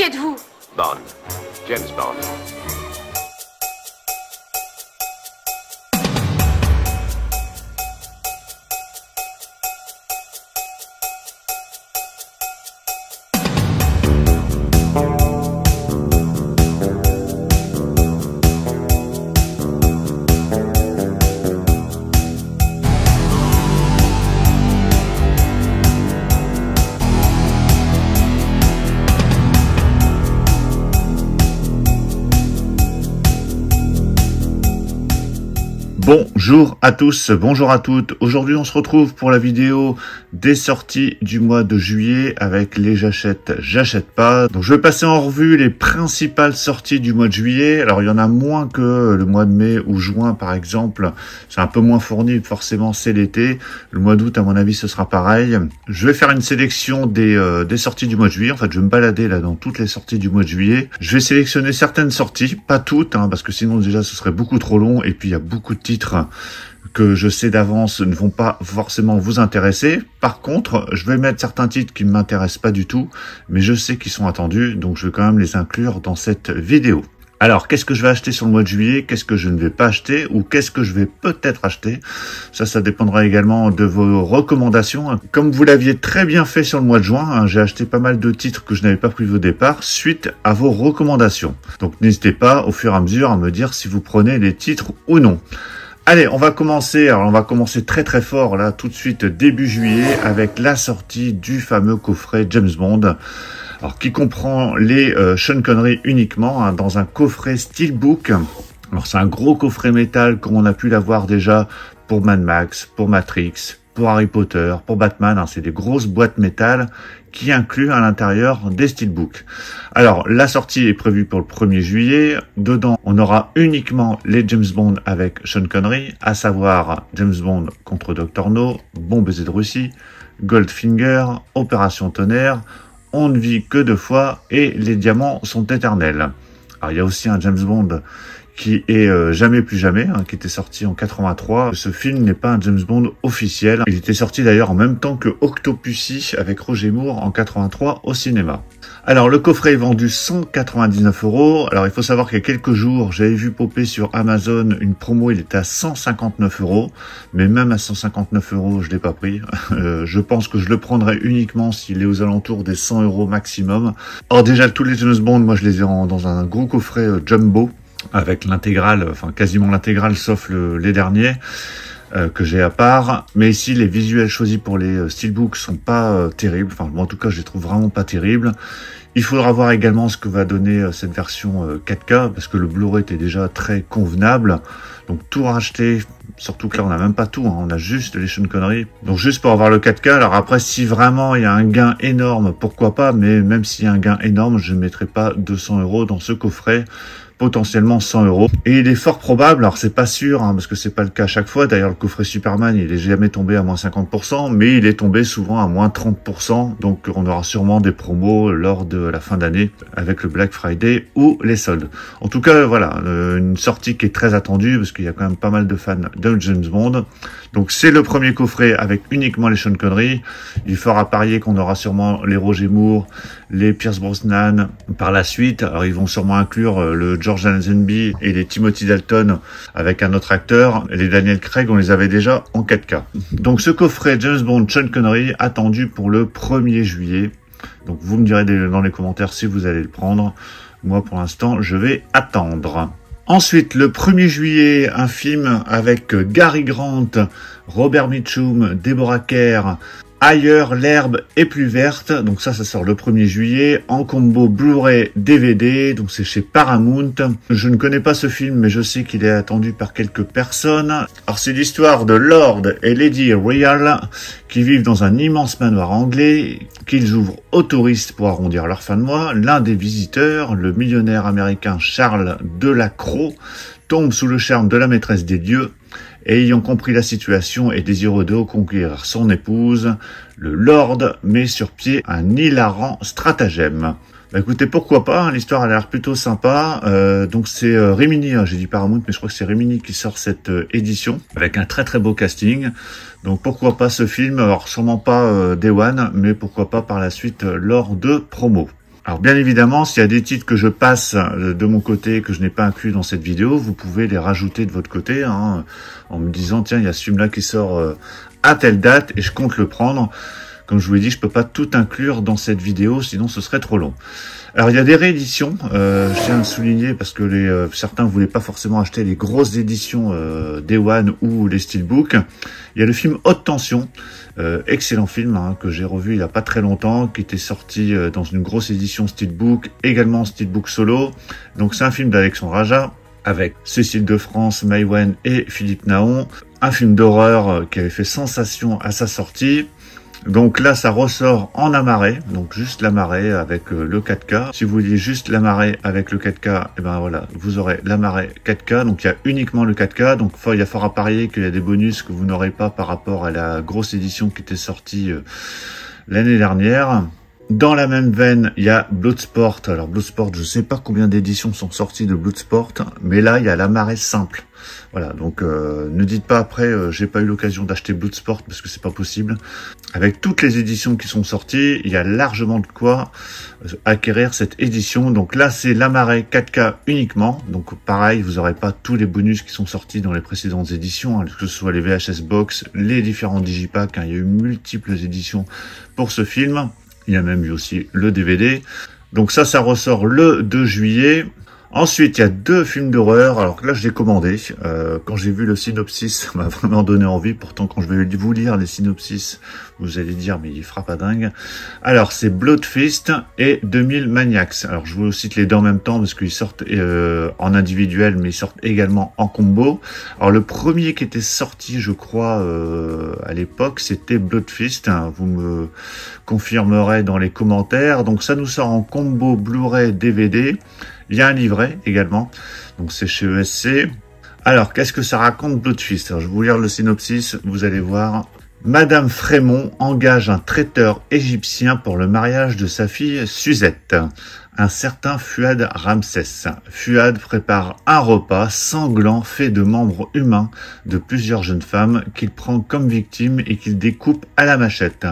Qui êtes-vous? Bond. James Bond. Bonjour à tous, bonjour à toutes. Aujourd'hui, on se retrouve pour la vidéo des sorties du mois de juillet avec les j'achète pas. Donc, je vais passer en revue les principales sorties du mois de juillet. Alors, il y en a moins que le mois de mai ou juin, par exemple. C'est un peu moins fourni, forcément, c'est l'été. Le mois d'août, à mon avis, ce sera pareil. Je vais faire une sélection des sorties du mois de juillet. En fait, je vais me balader là dans toutes les sorties du mois de juillet. Je vais sélectionner certaines sorties, pas toutes, parce que sinon, déjà, ce serait beaucoup trop long. Et puis, il y a beaucoup de titres que je sais d'avance ne vont pas forcément vous intéresser. Par contre, je vais mettre certains titres qui ne m'intéressent pas du tout, mais je sais qu'ils sont attendus, donc je vais quand même les inclure dans cette vidéo. Alors, qu'est-ce que je vais acheter sur le mois de juillet? Qu'est-ce que je ne vais pas acheter? Ou qu'est-ce que je vais peut-être acheter? Ça dépendra également de vos recommandations. Comme vous l'aviez très bien fait sur le mois de juin, j'ai acheté pas mal de titres que je n'avais pas prévu au départ, suite à vos recommandations. Donc, n'hésitez pas, au fur et à mesure, à me dire si vous prenez les titres ou non. Allez, on va commencer. Alors, on va commencer très très fort là, tout de suite début juillet, avec la sortie du fameux coffret James Bond. Alors, qui comprend les Sean Connery uniquement dans un coffret Steelbook. Alors, c'est un gros coffret métal comme on a pu l'avoir déjà pour Mad Max, pour Matrix, pour Harry Potter, pour Batman. C'est des grosses boîtes métal qui incluent à l'intérieur des Steelbooks. Alors, la sortie est prévue pour le 1er juillet. Dedans, on aura uniquement les James Bond avec Sean Connery, à savoir James Bond contre Dr. No, Bon baiser de Russie, Goldfinger, Opération Tonnerre, On ne vit que deux fois et Les diamants sont éternels. Alors, il y a aussi un James Bond qui est Jamais plus jamais, qui était sorti en 83. Ce film n'est pas un James Bond officiel. Il était sorti d'ailleurs en même temps que Octopussy avec Roger Moore en 83 au cinéma. Alors, le coffret est vendu 199 €. Alors, il faut savoir qu'il y a quelques jours, j'avais vu popper sur Amazon une promo, il était à 159 €. Mais même à 159 €, je l'ai pas pris. Je pense que je le prendrai uniquement s'il est aux alentours des 100 € maximum. Or, déjà, tous les James Bond, moi, je les ai dans un gros coffret jumbo, avec l'intégrale, enfin quasiment l'intégrale sauf les derniers que j'ai à part. Mais ici, les visuels choisis pour les Steelbooks sont pas terribles. Enfin, moi, en tout cas, je les trouve vraiment pas terribles. Il faudra voir également ce que va donner cette version 4K, parce que le Blu-ray était déjà très convenable. Donc tout racheter, surtout que là on n'a même pas tout, on a juste les Sean Connery. Donc juste pour avoir le 4K, alors après si vraiment il y a un gain énorme, pourquoi pas, mais même s'il y a un gain énorme, je ne mettrai pas 200 € dans ce coffret. Potentiellement 100 €. Et il est fort probable, alors c'est pas sûr, parce que c'est pas le cas à chaque fois, d'ailleurs le coffret Superman il est jamais tombé à moins 50%, mais il est tombé souvent à moins 30%, donc on aura sûrement des promos lors de la fin d'année avec le Black Friday ou les soldes. En tout cas voilà, une sortie qui est très attendue, parce qu'il y a quand même pas mal de fans de James Bond. Donc c'est le premier coffret avec uniquement les Sean Connery. Il faudra parier qu'on aura sûrement les Roger Moore, les Pierce Brosnan par la suite. Alors ils vont sûrement inclure le George Lazenby et les Timothy Dalton avec un autre acteur. Les Daniel Craig, on les avait déjà en 4K. Donc ce coffret James Bond Sean Connery attendu pour le 1er juillet. Donc vous me direz dans les commentaires si vous allez le prendre. Moi pour l'instant je vais attendre. Ensuite, le 1er juillet, un film avec Gary Grant, Robert Mitchum, Deborah Kerr, Ailleurs, l'herbe est plus verte. Donc ça sort le 1er juillet en combo Blu-ray DVD. Donc c'est chez Paramount. Je ne connais pas ce film, mais je sais qu'il est attendu par quelques personnes. Alors c'est l'histoire de Lord et Lady Rhaal qui vivent dans un immense manoir anglais qu'ils ouvrent aux touristes pour arrondir leur fin de mois. L'un des visiteurs, le millionnaire américain Charles Delacroix, tombe sous le charme de la maîtresse des dieux. Et ayant compris la situation et désireux de reconquérir son épouse, le Lord met sur pied un hilarant stratagème. Bah écoutez, pourquoi pas, l'histoire a l'air plutôt sympa. Donc c'est Rimini, j'ai dit Paramount, mais je crois que c'est Rimini qui sort cette édition, avec un très très beau casting. Donc pourquoi pas ce film, alors sûrement pas Day One, mais pourquoi pas par la suite lors de promo. Alors bien évidemment, s'il y a des titres que je passe de mon côté, que je n'ai pas inclus dans cette vidéo, vous pouvez les rajouter de votre côté, hein, en me disant tiens, il y a ce film-là qui sort à telle date et je compte le prendre. Comme je vous l'ai dit, je peux pas tout inclure dans cette vidéo, sinon ce serait trop long. Alors il y a des rééditions, je tiens à le souligner parce que certains voulaient pas forcément acheter les grosses éditions Day One ou les Steelbook. Il y a le film Haute Tension, excellent film hein, que j'ai revu il y a pas très longtemps, qui était sorti dans une grosse édition Steelbook, également Steelbook solo. Donc c'est un film d'Alexandre Aja avec Cécile de France, Maïwenn et Philippe Naon. Un film d'horreur qui avait fait sensation à sa sortie. Donc là, ça ressort en amarré, donc juste l'amarré avec le 4K. Si vous voulez juste l'amarré avec le 4K, et ben voilà, vous aurez l'amarré 4K. Donc il y a uniquement le 4K. Donc il y a fort à parier qu'il y a des bonus que vous n'aurez pas par rapport à la grosse édition qui était sortie l'année dernière. Dans la même veine, il y a Bloodsport. Alors Bloodsport, je sais pas combien d'éditions sont sorties de Bloodsport, mais là, il y a l'amarré simple. Voilà, donc ne dites pas après, j'ai pas eu l'occasion d'acheter Bloodsport parce que c'est pas possible. Avec toutes les éditions qui sont sorties, il y a largement de quoi acquérir cette édition. Donc là, c'est l'amarré 4K uniquement. Donc pareil, vous n'aurez pas tous les bonus qui sont sortis dans les précédentes éditions, hein, que ce soit les VHS Box, les différents Digipack. Hein, il y a eu multiples éditions pour ce film. Il y a même eu aussi le DVD. Donc ça ressort le 2 juillet. Ensuite, il y a 2 films d'horreur. Alors que là, je l'ai commandé. Quand j'ai vu le synopsis, ça m'a vraiment donné envie. Pourtant, quand je vais vous lire les synopsis, vous allez dire, mais il fera pas dingue. Alors, c'est Blood Fist et 2000 Maniacs. Alors, je vous cite les deux en même temps parce qu'ils sortent en individuel, mais ils sortent également en combo. Alors, le premier qui était sorti, je crois, à l'époque, c'était Blood Fist. Hein. Vous me confirmerez dans les commentaires. Donc, ça nous sort en combo Blu-ray DVD. Il y a un livret également, donc c'est chez ESC. Alors, qu'est-ce que ça raconte Blood Fist? Alors, je vais vous lire le synopsis, vous allez voir. Madame Frémont engage un traiteur égyptien pour le mariage de sa fille Suzette, un certain Fuad Ramsès. Fuad prépare un repas sanglant fait de membres humains de plusieurs jeunes femmes qu'il prend comme victimes et qu'il découpe à la machette,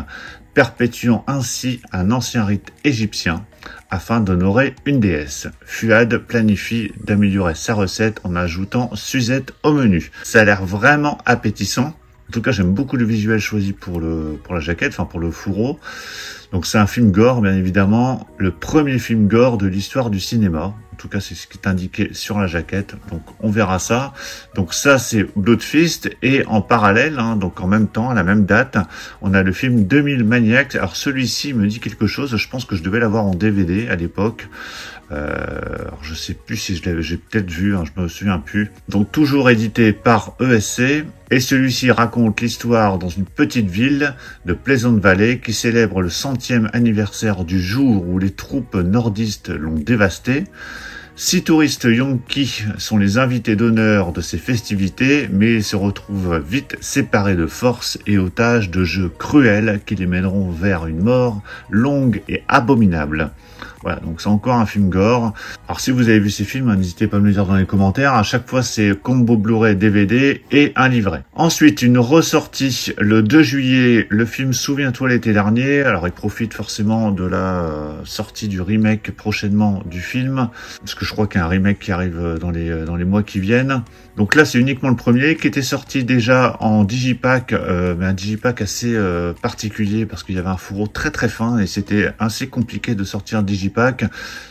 perpétuant ainsi un ancien rite égyptien afin d'honorer une déesse. Fuad planifie d'améliorer sa recette en ajoutant Suzette au menu. Ça a l'air vraiment appétissant. En tout cas, j'aime beaucoup le visuel choisi pour la jaquette, enfin pour le fourreau. Donc c'est un film gore, bien évidemment, le premier film gore de l'histoire du cinéma. En tout cas, c'est ce qui est indiqué sur la jaquette. Donc on verra ça. Donc ça, c'est Blood Fist. Et en parallèle, hein, donc en même temps, à la même date, on a le film 2000 Maniacs. Alors celui-ci me dit quelque chose. Je pense que je devais l'avoir en DVD à l'époque. Alors je sais plus si j'ai peut-être vu, hein, je me souviens plus. Donc toujours édité par ESC. Et celui-ci raconte l'histoire dans une petite ville de Pleasant Valley qui célèbre le 100e anniversaire du jour où les troupes nordistes l'ont dévasté. 6 touristes Yonki sont les invités d'honneur de ces festivités, mais ils se retrouvent vite séparés de force et otages de jeux cruels qui les mèneront vers une mort longue et abominable. Voilà, donc c'est encore un film gore. Alors si vous avez vu ces films, n'hésitez pas à me le dire dans les commentaires. À chaque fois, c'est combo Blu-ray DVD et un livret. Ensuite, une ressortie le 2 juillet, le film Souviens-toi l'été dernier. Alors il profite forcément de la sortie du remake prochainement du film, parce que je crois qu'il y a un remake qui arrive dans les mois qui viennent. Donc là, c'est uniquement le premier qui était sorti déjà en Digipack, mais un Digipack assez particulier parce qu'il y avait un fourreau très très fin et c'était assez compliqué de sortir un Digipack.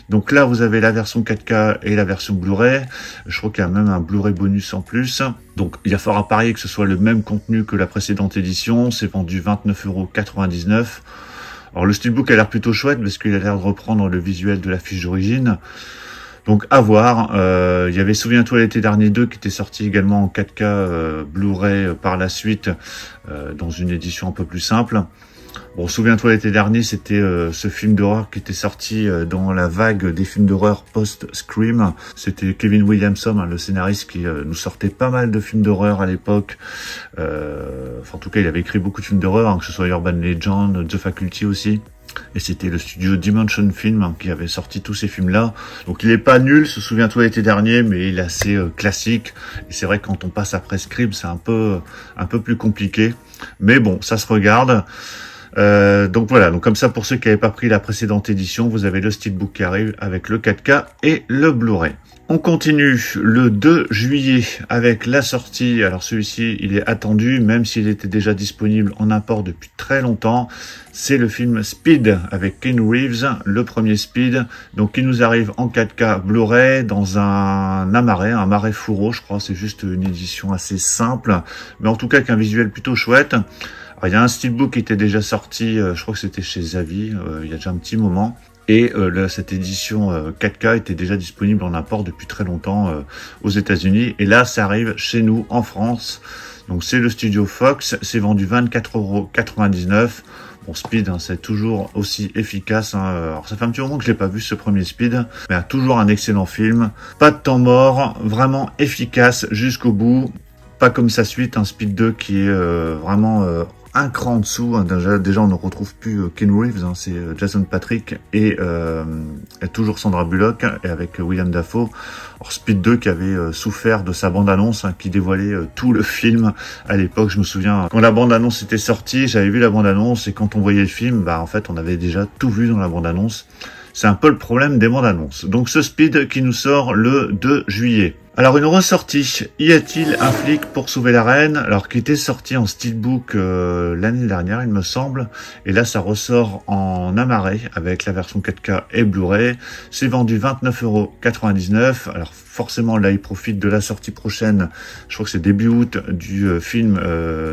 Donc là, vous avez la version 4K et la version Blu-ray. Je crois qu'il y a même un Blu-ray bonus en plus. Donc il y a fort à parier que ce soit le même contenu que la précédente édition. C'est vendu 29,99 €. Alors le Steelbook a l'air plutôt chouette parce qu'il a l'air de reprendre le visuel de la fiche d'origine. Donc à voir, il y avait Souviens-toi l'été dernier 2 qui était sorti également en 4K Blu-ray par la suite dans une édition un peu plus simple. Bon, Souviens-toi l'été dernier, c'était ce film d'horreur qui était sorti dans la vague des films d'horreur post-Scream. C'était Kevin Williamson, hein, le scénariste qui nous sortait pas mal de films d'horreur à l'époque. Enfin, en tout cas, il avait écrit beaucoup de films d'horreur, hein, que ce soit Urban Legend, The Faculty aussi. Et c'était le studio Dimension Film hein, qui avait sorti tous ces films-là. Donc il est pas nul, se Souviens-toi l'été dernier, mais il est assez classique. Et c'est vrai que quand on passe après Scream, c'est un peu plus compliqué. Mais bon, ça se regarde. Donc voilà, donc comme ça pour ceux qui n'avaient pas pris la précédente édition, vous avez le Steelbook qui arrive avec le 4K et le Blu-ray. On continue le 2 juillet avec la sortie, alors celui-ci il est attendu même s'il était déjà disponible en import depuis très longtemps, c'est le film Speed avec Keanu Reeves, le premier Speed, donc il nous arrive en 4K Blu-ray dans un marais fourreau je crois, c'est juste une édition assez simple, mais en tout cas avec un visuel plutôt chouette. Alors, il y a un Steelbook qui était déjà sorti, je crois que c'était chez Zavi, il y a déjà un petit moment. Et cette édition 4K était déjà disponible en import depuis très longtemps aux États-Unis. Et là, ça arrive chez nous en France. Donc c'est le studio Fox. C'est vendu 24,99 €. Bon, Speed, hein, c'est toujours aussi efficace. Hein. Alors ça fait un petit moment que je l'ai pas vu ce premier Speed, mais toujours un excellent film. Pas de temps mort, vraiment efficace jusqu'au bout. Pas comme sa suite, un Speed 2 qui est vraiment un cran en dessous. Déjà on ne retrouve plus Keanu Reeves, hein, c'est Jason Patric et toujours Sandra Bullock et avec William Dafoe. Or Speed 2 qui avait souffert de sa bande-annonce hein, qui dévoilait tout le film à l'époque. Je me souviens quand la bande-annonce était sortie, j'avais vu la bande-annonce et quand on voyait le film, bah en fait on avait déjà tout vu dans la bande-annonce. C'est un peu le problème des bandes annonces. Donc ce Speed qui nous sort le 2 juillet. Alors une ressortie, y a-t-il un flic pour sauver la reine? Alors qui était sorti en Steelbook l'année dernière il me semble, et là ça ressort en amarré avec la version 4K et Blu-ray. C'est vendu 29,99 €. Alors forcément là il profite de la sortie prochaine, je crois que c'est début août, du film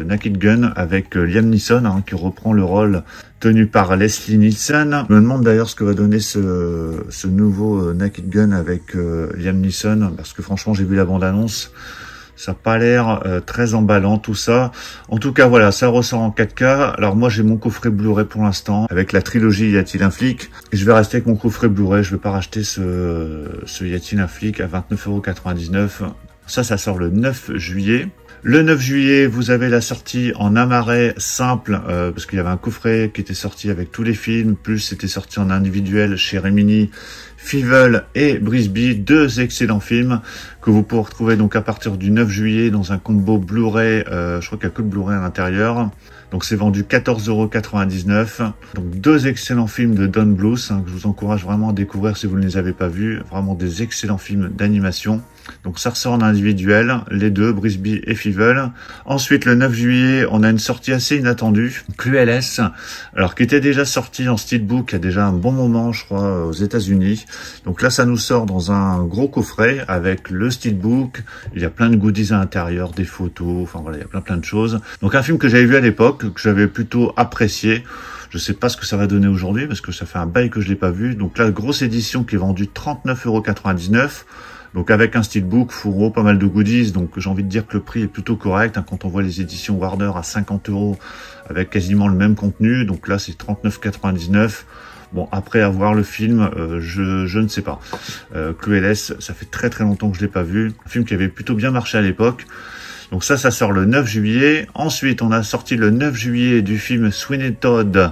Naked Gun avec Liam Neeson hein, qui reprend le rôle tenu par Leslie Nielsen. Je me demande d'ailleurs ce que va donner ce nouveau Naked Gun avec Liam Neeson, parce que franchement j'ai vu la bande-annonce, ça n'a pas l'air très emballant tout ça. En tout cas voilà, ça ressort en 4K. Alors moi j'ai mon coffret Blu-ray pour l'instant, avec la trilogie Y a-t-il un flic, et je vais rester avec mon coffret Blu-ray, je vais pas racheter ce Y a-t-il un flic à 29,99 €. Ça sort le 9 juillet. Le 9 juillet, vous avez la sortie en amarré simple, parce qu'il y avait un coffret qui était sorti avec tous les films, plus c'était sorti en individuel chez Remini, Fievel et Brisby, deux excellents films que vous pourrez retrouver donc à partir du 9 juillet dans un combo Blu-ray, je crois qu'il n'y a que le Blu-ray à l'intérieur. Donc c'est vendu 14,99 €. Donc deux excellents films de Don Bluth hein, que je vous encourage vraiment à découvrir si vous ne les avez pas vus. Vraiment des excellents films d'animation. Donc ça ressort en individuel, les deux, Brisby et Fievel. Ensuite le 9 juillet, on a une sortie assez inattendue, QLS, alors qui était déjà sorti en Steelbook il y a déjà un bon moment je crois aux États-Unis. Donc là ça nous sort dans un gros coffret avec le Steelbook, il y a plein de goodies à l'intérieur, des photos, enfin voilà, il y a plein de choses. Donc un film que j'avais vu à l'époque, que j'avais plutôt apprécié. Je sais pas ce que ça va donner aujourd'hui parce que ça fait un bail que je l'ai pas vu. Donc là, grosse édition qui est vendue 39,99 €. Donc avec un Steelbook, fourreau, pas mal de goodies. Donc j'ai envie de dire que le prix est plutôt correct hein, quand on voit les éditions Warner à 50 € avec quasiment le même contenu. Donc là c'est 39,99 €. Bon, après avoir le film, je ne sais pas. QLS, ça fait très longtemps que je l'ai pas vu. Un film qui avait plutôt bien marché à l'époque. Donc ça sort le 9 juillet. Ensuite, on a sorti le 9 juillet du film Sweeney Todd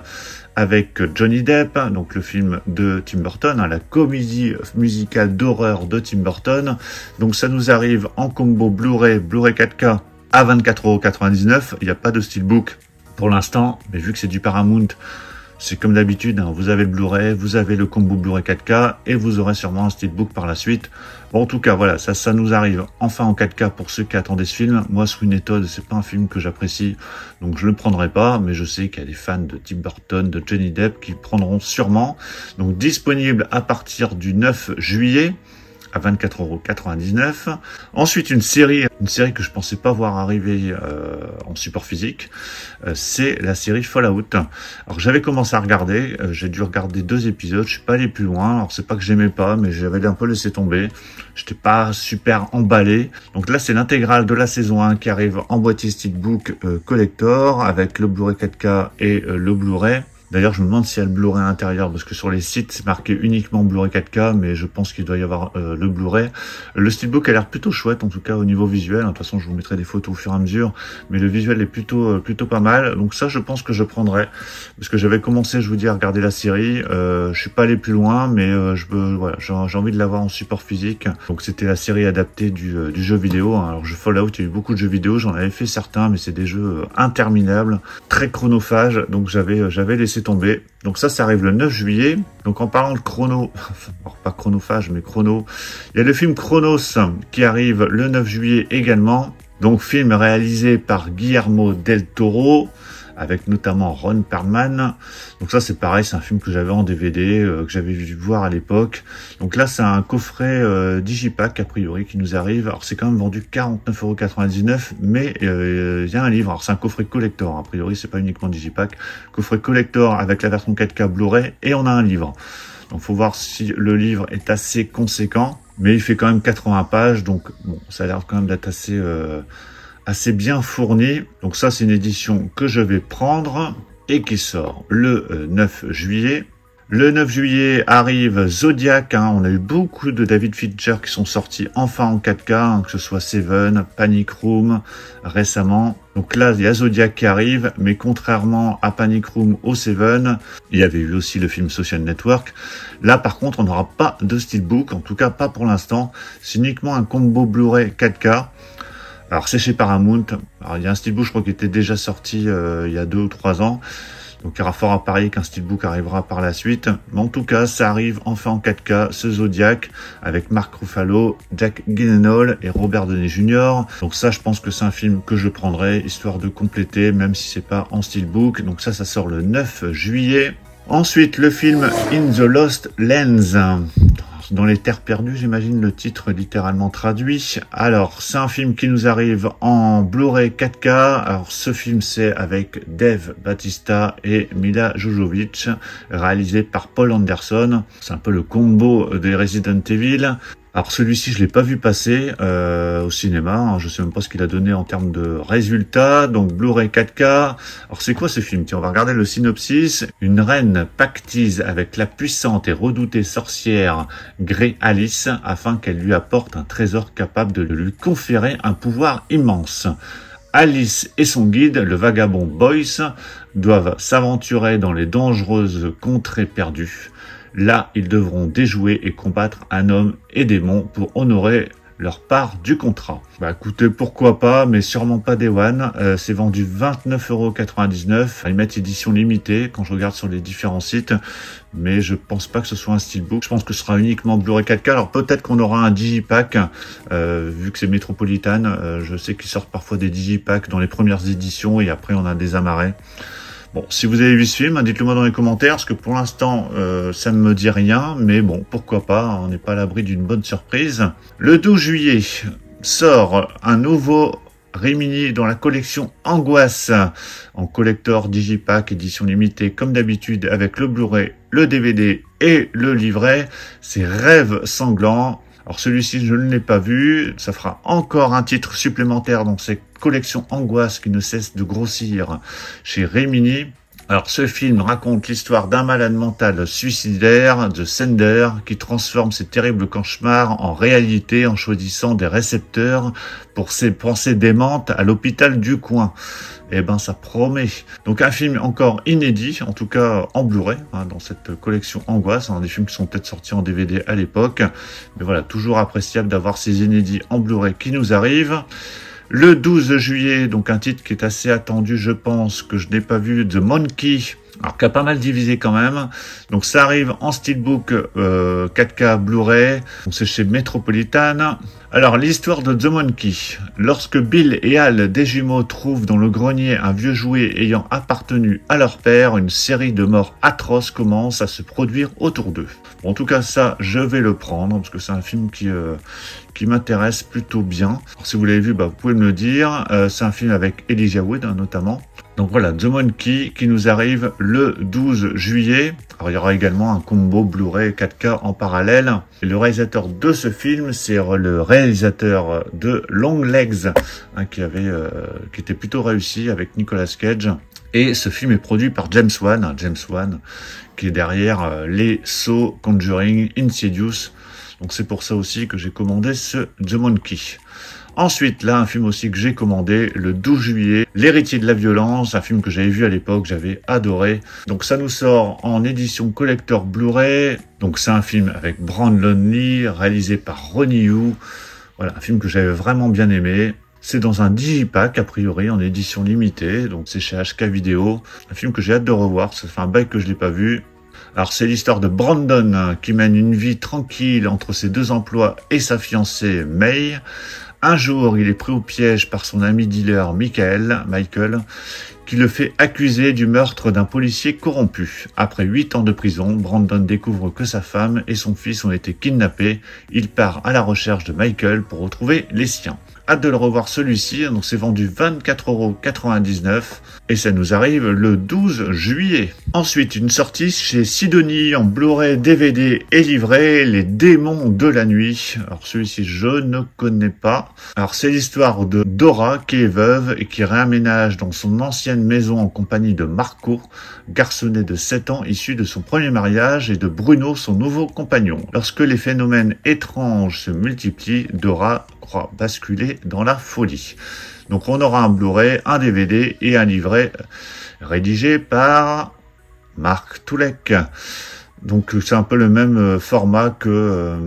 avec Johnny Depp, donc le film de Tim Burton, hein, la comédie musicale d'horreur de Tim Burton. Donc ça nous arrive en combo Blu-ray 4K à 24,99 €. Il n'y a pas de Steelbook pour l'instant, mais vu que c'est du Paramount, c'est comme d'habitude, hein, vous avez le Blu-ray, vous avez le combo Blu-ray 4K et vous aurez sûrement un Steelbook par la suite. Bon, en tout cas, voilà, ça nous arrive enfin en 4K pour ceux qui attendaient ce film. Moi, Sweeney Todd, c'est pas un film que j'apprécie, donc je le prendrai pas, mais je sais qu'il y a des fans de Tim Burton, de Johnny Depp qui prendront sûrement. Donc disponible à partir du 9 juillet. À 24,99 €. Ensuite, une série que je pensais pas voir arriver en support physique, c'est la série Fallout. Alors j'avais commencé à regarder, j'ai dû regarder 2 épisodes, je suis pas allé plus loin. Alors c'est pas que j'aimais pas, mais j'avais un peu laissé tomber. J'étais pas super emballé. Donc là, c'est l'intégrale de la saison 1 qui arrive en boîtier Steelbook collector avec le Blu-ray 4K et le Blu-ray. D'ailleurs, je me demande s'il y a le Blu-ray à l'intérieur, parce que sur les sites, c'est marqué uniquement Blu-ray 4K, mais je pense qu'il doit y avoir le Blu-ray. Le Steelbook a l'air plutôt chouette, en tout cas au niveau visuel. De toute façon, je vous mettrai des photos au fur et à mesure, mais le visuel est plutôt pas mal. Donc ça, je pense que je prendrai, parce que j'avais commencé, je vous dis, à regarder la série. Je suis pas allé plus loin, mais voilà, j'ai envie de l'avoir en support physique. Donc c'était la série adaptée du jeu vidéo. Alors Fallout, il y a eu beaucoup de jeux vidéo, j'en avais fait certains, mais c'est des jeux interminables, très chronophages, donc j'avais laissé tomber. Donc ça arrive le 9 juillet. Donc en parlant de chrono, alors pas chronophage, mais chrono, il y a le film Chronos qui arrive le 9 juillet également. Donc film réalisé par Guillermo del Toro, avec notamment Ron Perlman. Donc ça c'est pareil, c'est un film que j'avais en DVD, que j'avais vu voir à l'époque. Donc là c'est un coffret digipack a priori qui nous arrive. Alors c'est quand même vendu 49,99 €, mais il y a un livre. Alors c'est un coffret collector, a priori c'est pas uniquement digipack. Coffret collector avec la version 4K Blu-ray, et on a un livre. Donc faut voir si le livre est assez conséquent, mais il fait quand même 80 pages, donc bon, ça a l'air quand même d'être assez bien fourni. Donc ça c'est une édition que je vais prendre et qui sort le 9 juillet. Le 9 juillet arrive Zodiac, on a eu beaucoup de David Fincher qui sont sortis enfin en 4K, que ce soit Seven, Panic Room récemment. Donc là, il y a Zodiac qui arrive, mais contrairement à Panic Room ou Seven, il y avait eu aussi le film Social Network. Là, par contre, on n'aura pas de Steelbook, en tout cas pas pour l'instant. C'est uniquement un combo Blu-ray 4K. Alors c'est chez Paramount. Alors il y a un Steelbook, je crois, qui était déjà sorti il y a 2 ou 3 ans. Donc il y aura fort à parier qu'un Steelbook arrivera par la suite. Mais en tout cas, ça arrive enfin en 4K, ce Zodiac, avec Mark Ruffalo, Jack Gyllenhaal et Robert Downey Jr. Donc ça, je pense que c'est un film que je prendrai, histoire de compléter, même si c'est pas en Steelbook. Donc ça sort le 9 juillet. Ensuite, le film In the Lost Lands. Dans les terres perdues, j'imagine le titre littéralement traduit. Alors, c'est un film qui nous arrive en Blu-ray 4K. Alors, ce film, c'est avec Dave Bautista et Mila Jovovich, réalisé par Paul Anderson. C'est un peu le combo des Resident Evil. Alors celui-ci, je l'ai pas vu passer au cinéma. Je sais même pas ce qu'il a donné en termes de résultats. Donc Blu-ray 4K. Alors c'est quoi ce film? Tiens, on va regarder le synopsis. Une reine pactise avec la puissante et redoutée sorcière Grey Alice afin qu'elle lui apporte un trésor capable de lui conférer un pouvoir immense. Alice et son guide, le vagabond Boyce, doivent s'aventurer dans les dangereuses contrées perdues. Là, ils devront déjouer et combattre un homme et démon pour honorer leur part du contrat. Bah écoutez, pourquoi pas, mais sûrement pas Day One. C'est vendu 29,99 €. Ils mettent édition limitée quand je regarde sur les différents sites, mais je pense pas que ce soit un Steelbook. Je pense que ce sera uniquement Blu-ray 4K. Alors peut-être qu'on aura un digipack, vu que c'est Metropolitan. Je sais qu'ils sortent parfois des digipacks dans les premières éditions et après on a des amarrés. Bon, si vous avez vu ce film, dites-le moi dans les commentaires, parce que pour l'instant, ça ne me dit rien, mais bon, pourquoi pas, on n'est pas à l'abri d'une bonne surprise. Le 12 juillet sort un nouveau Rimini dans la collection Angoisse, en collector digipack, édition limitée, comme d'habitude, avec le Blu-ray, le DVD et le livret. C'est Rêve sanglant. Alors celui-ci, je ne l'ai pas vu. Ça fera encore un titre supplémentaire dans cette collection Angoisse qui ne cesse de grossir chez Rimini. Alors ce film raconte l'histoire d'un malade mental suicidaire, The Sender, qui transforme ses terribles cauchemars en réalité en choisissant des récepteurs pour ses pensées démentes à l'hôpital du coin. Eh ben ça promet. Donc un film encore inédit, en tout cas en Blu-ray, dans cette collection Angoisse. Des films qui sont peut-être sortis en DVD à l'époque. Mais voilà, toujours appréciable d'avoir ces inédits en Blu-ray qui nous arrivent. Le 12 juillet, donc un titre qui est assez attendu, je pense, que je n'ai pas vu, The Monkey, alors qui a pas mal divisé quand même. Donc ça arrive en Steelbook 4K Blu-ray, donc c'est chez Metropolitan. Alors l'histoire de The Monkey. Lorsque Bill et Al, des jumeaux, trouvent dans le grenier un vieux jouet ayant appartenu à leur père, une série de morts atroces commence à se produire autour d'eux. Bon, en tout cas ça, je vais le prendre, parce que c'est un film qui m'intéresse plutôt bien. Alors, si vous l'avez vu, vous pouvez me le dire. C'est un film avec Elijah Wood notamment. Donc voilà, The Monkey qui nous arrive le 12 juillet. Alors il y aura également un combo Blu-ray 4K en parallèle. Et le réalisateur de ce film, c'est le réalisateur de Long Legs, qui était plutôt réussi avec Nicolas Cage. Et ce film est produit par James Wan, qui est derrière les Saw, Conjuring, Insidious. Donc c'est pour ça aussi que j'ai commandé ce The Monkey. Ensuite, là, un film aussi que j'ai commandé le 12 juillet, L'héritier de la violence, un film que j'avais vu à l'époque, j'avais adoré. Donc ça nous sort en édition collector Blu-ray. Donc c'est un film avec Brandon Lee, réalisé par Ronnie Yu. Voilà, un film que j'avais vraiment bien aimé. C'est dans un digipack, a priori, en édition limitée. Donc c'est chez HK Vidéo. Un film que j'ai hâte de revoir, ça fait un bail que je l'ai pas vu. Alors c'est l'histoire de Brandon qui mène une vie tranquille entre ses 2 emplois et sa fiancée May. Un jour, il est pris au piège par son ami dealer Michael, qui le fait accuser du meurtre d'un policier corrompu. Après 8 ans de prison, Brandon découvre que sa femme et son fils ont été kidnappés. Il part à la recherche de Michael pour retrouver les siens. Hâte de le revoir celui-ci, donc c'est vendu 24,99 € et ça nous arrive le 12 juillet. Ensuite, une sortie chez Sidonie en Blu-ray, DVD et livret, Les démons de la nuit. Alors celui-ci, je ne connais pas. Alors c'est l'histoire de Dora qui est veuve et qui réaménage dans son ancienne maison en compagnie de Marco, garçonnet de 7 ans issu de son premier mariage, et de Bruno, son nouveau compagnon. Lorsque les phénomènes étranges se multiplient, Dora croit basculer dans la folie. Donc on aura un Blu-ray, un DVD et un livret rédigé par Marc Toulek. Donc c'est un peu le même format que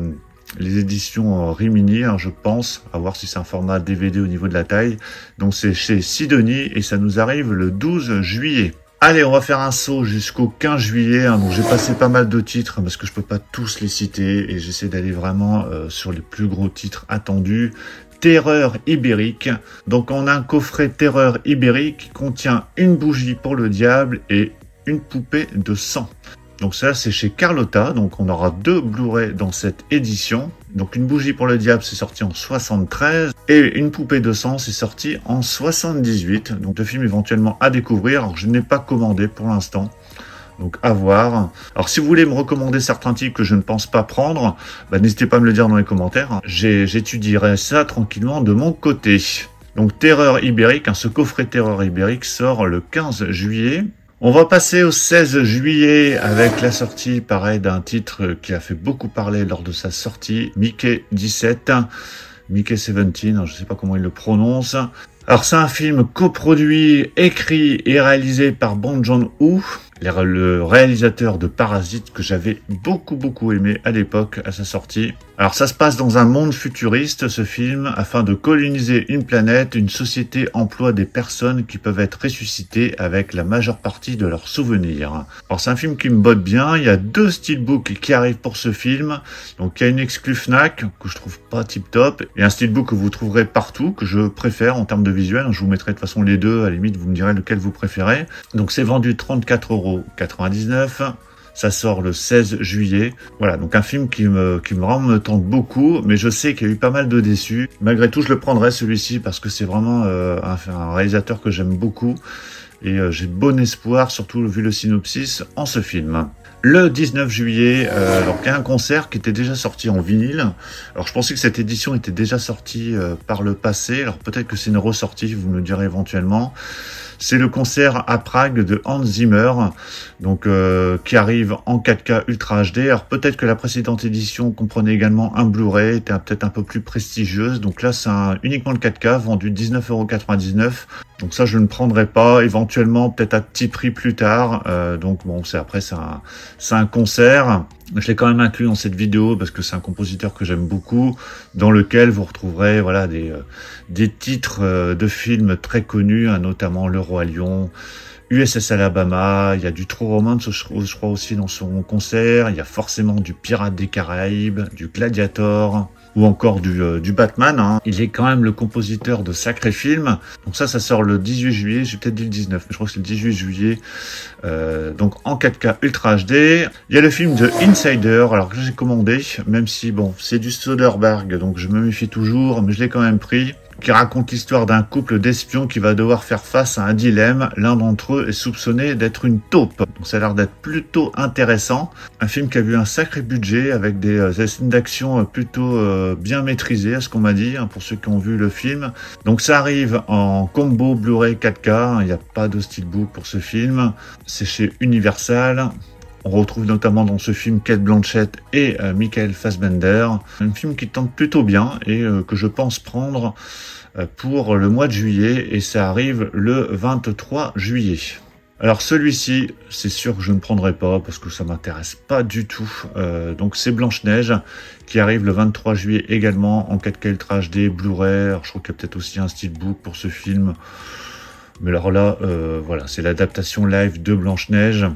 les éditions Rimini, hein, je pense, à voir si c'est un format DVD au niveau de la taille. Donc c'est chez Sidonie et ça nous arrive le 12 juillet. Allez, on va faire un saut jusqu'au 15 juillet. Hein, donc j'ai passé pas mal de titres parce que je peux pas tous les citer et j'essaie d'aller vraiment sur les plus gros titres attendus. Terreur ibérique. Donc on a un coffret Terreur ibérique qui contient une bougie pour le diable et une poupée de sang. Donc ça c'est chez Carlotta, donc on aura 2 Blu-ray dans cette édition. Donc une bougie pour le diable c'est sorti en 73 et une poupée de sang c'est sorti en 78. Donc 2 films éventuellement à découvrir. Alors je n'ai pas commandé pour l'instant. Donc à voir. Alors si vous voulez me recommander certains titres que je ne pense pas prendre, n'hésitez pas à me le dire dans les commentaires. J'étudierai ça tranquillement de mon côté. Donc Terreur ibérique, ce coffret Terreur ibérique sort le 15 juillet. On va passer au 16 juillet avec la sortie, pareil, d'un titre qui a fait beaucoup parler lors de sa sortie, Mickey 17, Mickey 17, je ne sais pas comment il le prononce. Alors c'est un film coproduit, écrit et réalisé par Bong Joon-ho, le réalisateur de Parasite que j'avais beaucoup aimé à l'époque à sa sortie. Alors ça se passe dans un monde futuriste, ce film, afin de coloniser une planète, une société emploie des personnes qui peuvent être ressuscitées avec la majeure partie de leurs souvenirs. Alors c'est un film qui me botte bien, il y a 2 steelbooks qui arrivent pour ce film. Donc il y a une exclu Fnac que je trouve pas tip top et un steelbook que vous trouverez partout, que je préfère en termes de visuel. Je vous mettrai de toute façon les deux, à la limite vous me direz lequel vous préférez. Donc c'est vendu 34,99 €. Ça sort le 16 juillet. Voilà, donc un film qui vraiment me tente beaucoup, mais je sais qu'il y a eu pas mal de déçus. Malgré tout, je le prendrai celui-ci parce que c'est vraiment un réalisateur que j'aime beaucoup. Et j'ai bon espoir, surtout vu le synopsis, en ce film. Le 19 juillet, alors il y a un concert qui était déjà sorti en vinyle. Alors je pensais que cette édition était déjà sortie par le passé. Alors peut-être que c'est une ressortie, vous me le direz éventuellement. C'est le concert à Prague de Hans Zimmer, donc qui arrive en 4K Ultra HD. Alors peut-être que la précédente édition comprenait également un Blu-ray, était peut-être un peu plus prestigieuse. Donc là c'est uniquement le 4K, vendu 19,99 €. Donc ça je ne prendrai pas, éventuellement peut-être à petit prix plus tard. Donc bon, c'est un concert. Je l'ai quand même inclus dans cette vidéo parce que c'est un compositeur que j'aime beaucoup, dans lequel vous retrouverez voilà des titres de films très connus, hein, notamment Le Roi Lion, USS Alabama, il y a du True Romance je crois aussi dans son concert, il y a forcément du Pirates des Caraïbes, du Gladiator, ou encore du Batman. Hein. Il est quand même le compositeur de sacrés films. Donc ça sort le 18 juillet, j'ai peut-être dit le 19, mais je crois que c'est le 18 juillet. Donc en 4K Ultra HD. Il y a le film de Insider, alors que j'ai commandé, même si bon, c'est du Soderbergh, donc je me méfie toujours, mais je l'ai quand même pris. qui raconte l'histoire d'un couple d'espions qui va devoir faire face à un dilemme. L'un d'entre eux est soupçonné d'être une taupe. Donc ça a l'air d'être plutôt intéressant. Un film qui a vu un sacré budget avec des scènes d'action plutôt bien maîtrisées, à ce qu'on m'a dit, pour ceux qui ont vu le film. Donc ça arrive en combo Blu-ray 4K. Il n'y a pas de steelbook pour ce film. C'est chez Universal. On retrouve notamment dans ce film Cate Blanchett et Michael Fassbender. Un film qui tente plutôt bien et que je pense prendre pour le mois de juillet. Et ça arrive le 23 juillet. Alors celui-ci, c'est sûr que je ne prendrai pas parce que ça m'intéresse pas du tout. Donc c'est Blanche-Neige qui arrive le 23 juillet également en 4K Ultra HD, Blu-ray. Alors, je crois qu'il y a peut-être aussi un steelbook pour ce film. Mais alors là, voilà, c'est l'adaptation live de Blanche-Neige.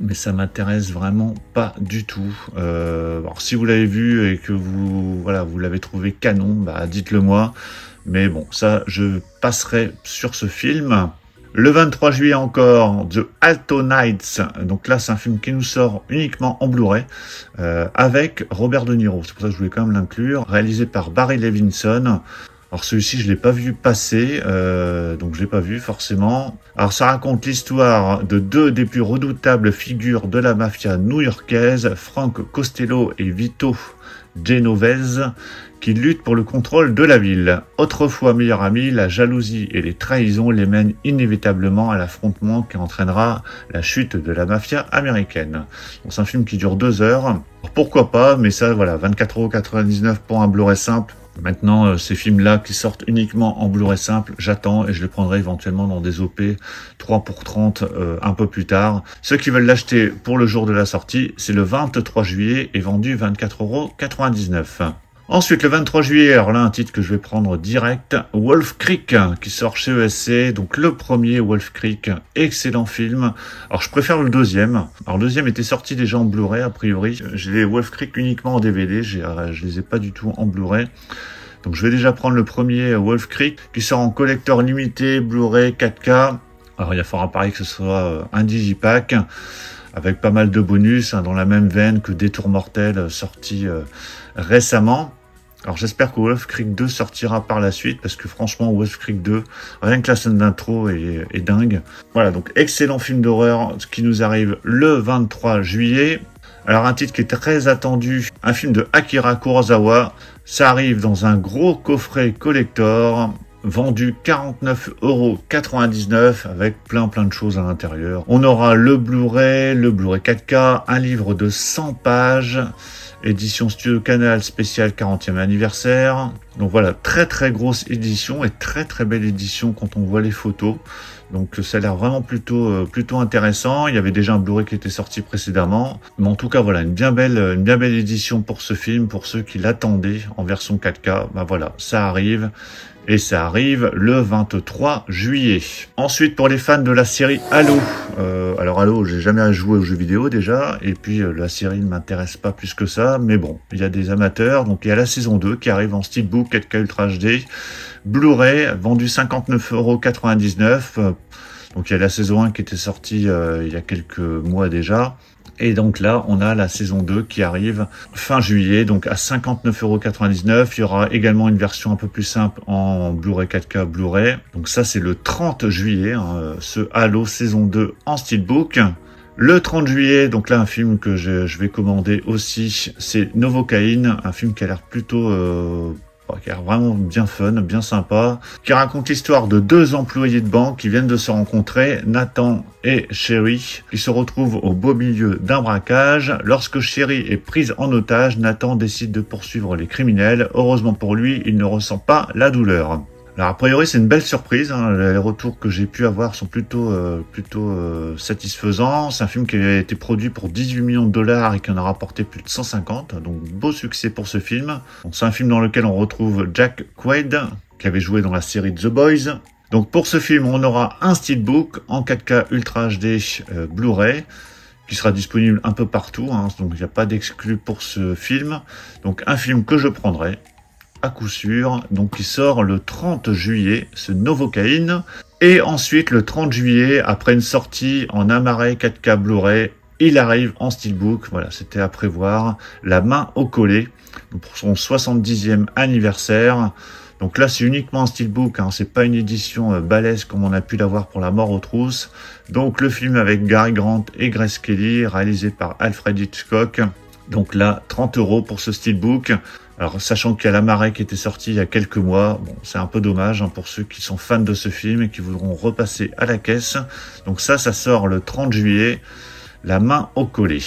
Mais ça m'intéresse vraiment pas du tout. Alors si vous l'avez vu et que vous l'avez trouvé canon, bah dites-le moi. Mais bon, ça je passerai sur ce film. Le 23 juillet encore, The Alto Nights. Donc là, c'est un film qui nous sort uniquement en Blu-ray avec Robert De Niro. C'est pour ça que je voulais quand même l'inclure. Réalisé par Barry Levinson. Alors celui-ci, je l'ai pas vu passer, donc je l'ai pas vu forcément. Alors ça raconte l'histoire de deux des plus redoutables figures de la mafia new-yorkaise, Frank Costello et Vito Genovese, qui luttent pour le contrôle de la ville. Autrefois meilleurs amis, la jalousie et les trahisons les mènent inévitablement à l'affrontement qui entraînera la chute de la mafia américaine. Donc c'est un film qui dure 2 heures. Alors, pourquoi pas, mais ça voilà, 24,99 € pour un Blu-ray simple. Maintenant, ces films-là qui sortent uniquement en Blu-ray simple, j'attends et je les prendrai éventuellement dans des OP 3 pour 30 un peu plus tard. Ceux qui veulent l'acheter pour le jour de la sortie, c'est le 23 juillet et vendu 24,99 €. Ensuite, le 23 juillet, alors là, un titre que je vais prendre direct, Wolf Creek, qui sort chez ESC. Donc, le premier, Wolf Creek, excellent film. Alors, je préfère le deuxième. Alors, le deuxième était sorti déjà en Blu-ray, a priori. J'ai les Wolf Creek uniquement en DVD. Je les ai pas du tout en Blu-ray. Donc, je vais déjà prendre le premier, Wolf Creek, qui sort en collector limité, Blu-ray 4K. Alors, il y a fort à parier que ce soit un digipack, avec pas mal de bonus, dans la même veine que Détour mortel, sorti récemment. Alors j'espère que Wolf Creek 2 sortira par la suite, parce que franchement Wolf Creek 2, rien que la scène d'intro est dingue. Voilà, donc excellent film d'horreur qui nous arrive le 23 juillet. Alors un titre qui est très attendu, un film de Akira Kurosawa. Ça arrive dans un gros coffret collector, vendu 49,99 € avec plein de choses à l'intérieur. On aura le Blu-ray 4K, un livre de 100 pages, édition Studio Canal spéciale 40e anniversaire. Donc voilà, très grosse édition et très belle édition quand on voit les photos. Donc ça a l'air vraiment plutôt intéressant. Il y avait déjà un Blu-ray qui était sorti précédemment. Mais en tout cas, voilà, une bien belle édition pour ce film, pour ceux qui l'attendaient en version 4K. Bah voilà, ça arrive. Et ça arrive le 23 juillet. Ensuite, pour les fans de la série Halo. Alors Halo, j'ai jamais joué aux jeux vidéo déjà. Et puis la série ne m'intéresse pas plus que ça. Mais bon, il y a des amateurs. Donc il y a la saison 2 qui arrive en steelbook 4K Ultra HD. Blu-ray, vendu 59,99 €. Donc il y a la saison 1 qui était sortie il y a quelques mois déjà. Et donc là, on a la saison 2 qui arrive fin juillet, donc à 59,99 €. Il y aura également une version un peu plus simple en Blu-ray 4K Blu-ray. Donc ça, c'est le 30 juillet, ce Halo saison 2 en steelbook. Le 30 juillet, donc là, un film que je vais commander aussi, c'est Novocaine, un film qui a l'air plutôt... qui a l'air vraiment bien fun, bien sympa, qui raconte l'histoire de deux employés de banque qui viennent de se rencontrer, Nathan et Sherry, qui se retrouvent au beau milieu d'un braquage. Lorsque Sherry est prise en otage, Nathan décide de poursuivre les criminels. Heureusement pour lui, il ne ressent pas la douleur. Alors a priori c'est une belle surprise, les retours que j'ai pu avoir sont plutôt satisfaisants. C'est un film qui a été produit pour 18 millions de dollars et qui en a rapporté plus de 150, donc beau succès pour ce film. C'est un film dans lequel on retrouve Jack Quaid, qui avait joué dans la série The Boys. Donc pour ce film, on aura un steelbook en 4K Ultra HD Blu-ray, qui sera disponible un peu partout, donc il n'y a pas d'exclus pour ce film. Donc un film que je prendrai à coup sûr, donc qui sort le 30 juillet, ce Novocaine. Et ensuite, le 30 juillet, après une sortie en Amaray 4K Blu-ray, il arrive en steelbook, voilà, c'était à prévoir, La main au collet, donc pour son 70e anniversaire. Donc là, c'est uniquement un steelbook, hein, c'est pas une édition balèze comme on a pu l'avoir pour La Mort aux trousses. Donc le film avec Gary Grant et Grace Kelly, réalisé par Alfred Hitchcock. Donc là, 30 € pour ce steelbook. Alors, sachant qu'il y a La Marée qui était sorti il y a quelques mois, bon, c'est un peu dommage hein, pour ceux qui sont fans de ce film et qui voudront repasser à la caisse. Donc ça sort le 30 juillet, la main au collet.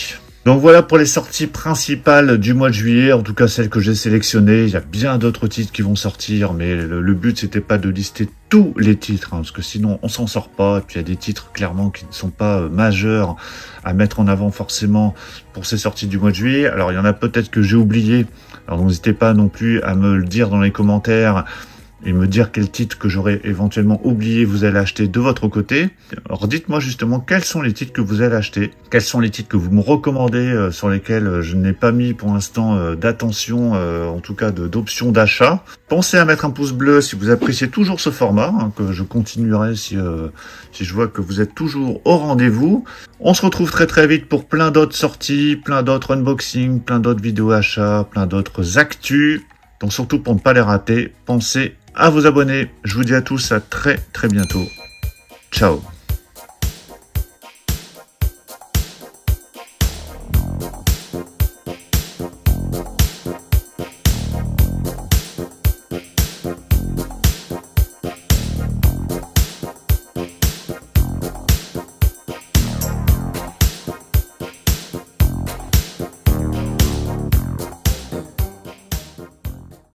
Donc voilà pour les sorties principales du mois de juillet, en tout cas celles que j'ai sélectionnées. Il y a bien d'autres titres qui vont sortir, mais le but c'était pas de lister tous les titres, hein, parce que sinon on s'en sort pas. Et puis il y a des titres clairement qui ne sont pas majeurs à mettre en avant forcément pour ces sorties du mois de juillet. Alors il y en a peut-être que j'ai oublié, alors n'hésitez pas non plus à me le dire dans les commentaires et me dire quel titre que j'aurais éventuellement oublié vous allez acheter de votre côté. Alors dites-moi justement quels sont les titres que vous allez acheter, quels sont les titres que vous me recommandez, sur lesquels je n'ai pas mis pour l'instant d'attention, en tout cas d'options d'achat. Pensez à mettre un pouce bleu si vous appréciez toujours ce format, hein, que je continuerai si je vois que vous êtes toujours au rendez-vous. On se retrouve très vite pour plein d'autres sorties, plein d'autres unboxings, plein d'autres vidéos achats, plein d'autres actus. Donc surtout pour ne pas les rater, pensez à vous abonner. Je vous dis à tous à très bientôt. Ciao.